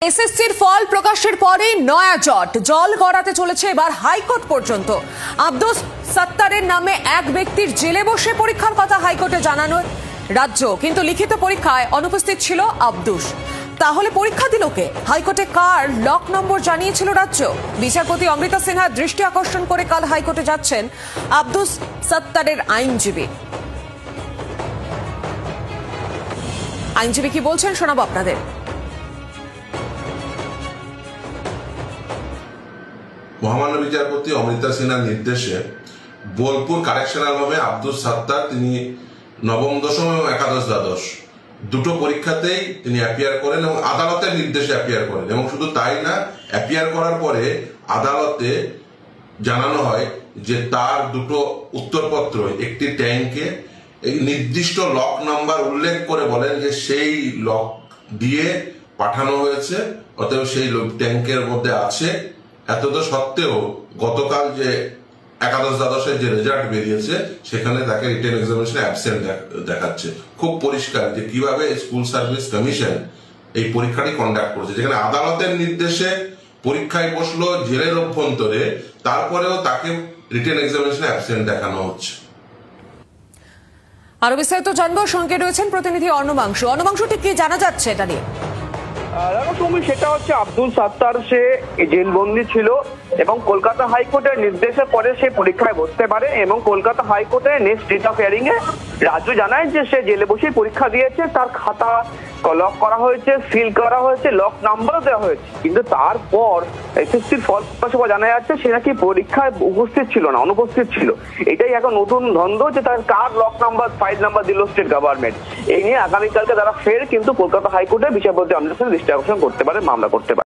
এসএসসির ফল প্রকাশের পরে নয়া জল গড়াতে চলেছে এবার হাইকোর্ট পর্যন্ত। আব্দুস সাত্তারের নামে এক ব্যক্তির জেলে বসে পরীক্ষার কথা হাইকোর্টে জানানো রাজ্য, কিন্তু লিখিত পরীক্ষায় অনুপস্থিত ছিল আব্দুস। তাহলে পরীক্ষা দিল কে? হাইকোর্টে কার লক নম্বর জানিয়েছিল রাজ্য? বিচারপতি অমৃতা সিনহার দৃষ্টি আকর্ষণ করে কাল হাইকোর্টে যাচ্ছেন আব্দুস সাত্তারের আইনজীবী কি বলছেন শোনাবো আপনাদের। মহামান্য বিচারপতি অমৃতা সিনহার নির্দেশে বোলপুর কারেকশনাল হোমে আব্দুস সাত্তার তিনি নবম দশম এবং একাদশ দ্বাদশ দুটো পরীক্ষাতেই তিনি অ্যাপিয়ার করেন এবং আদালতের নির্দেশে অ্যাপিয়ার করেন। এবং শুধু তাই না, অ্যাপিয়ার করার পরে আদালতে জানানো হয় যে তার দুটো উত্তরপত্র একটি ট্যাঙ্কে এই নির্দিষ্ট লক নাম্বার উল্লেখ করে বলেন যে সেই লক দিয়ে পাঠানো হয়েছে, অতএব সেই ট্যাঙ্কের মধ্যে আছে। এতদ সত্ত্বেও গতকাল যে একাদশ দ্বাদশের যে রেজাল্ট বেরিয়েছে সেখানে তাকে রিটেন এক্সামিনেশনে অ্যাবসেন্ট দেখাচ্ছে। খুব পরিষ্কার যে কিভাবে স্কুল সার্ভিস কমিশন এই পরীক্ষাটি কন্ডাক্ট করেছে, যেখানে আদালতের নির্দেশে পরীক্ষায় বসলো জেলের অভ্যন্তরে, তারপরেও তাকে রিটেন এক্সামিনেশনে অ্যাবসেন্ট দেখানো হচ্ছে। আরো বিস্তারিত জানবো, সঙ্গে রয়েছেন প্রতিনিধি অর্ণবাংশু। অর্ণবাংশু, ঠিক কি জানা যাচ্ছে এটা নিয়ে? সেটা হচ্ছে আব্দুল সাত্তার সে জেলবন্দি ছিল এবং কলকাতা হাইকোর্টের নির্দেশের পরে সে পরীক্ষায় বসতে পারে এবং কলকাতা হাইকোর্টে নেক্সট ডেট অফ হিয়ারিং এ রাজ্য জানায় যে সে জেলে বসেই পরীক্ষা দিয়েছে, তার খাতা লক করা হয়েছে, সিল করা হয়েছে, লক নাম্বারও দেওয়া হয়েছে। কিন্তু তারপর এসএসসির ফল প্রকাশের পর জানা যাচ্ছে সে নাকি পরীক্ষায় উপস্থিত ছিল না, অনুপস্থিত ছিল। এটাই এখন নতুন দ্বন্দ্ব যে তার কার লক নাম্বার, ফাইল নাম্বার দিল স্টেট গভর্নমেন্ট। এই নিয়ে আগামীকালকে তারা ফের কিন্তু কলকাতা হাইকোর্টে বিচারপতি অমৃতা সিনহা দৃষ্টি আকর্ষণ করতে পারে, মামলা করতে পারে।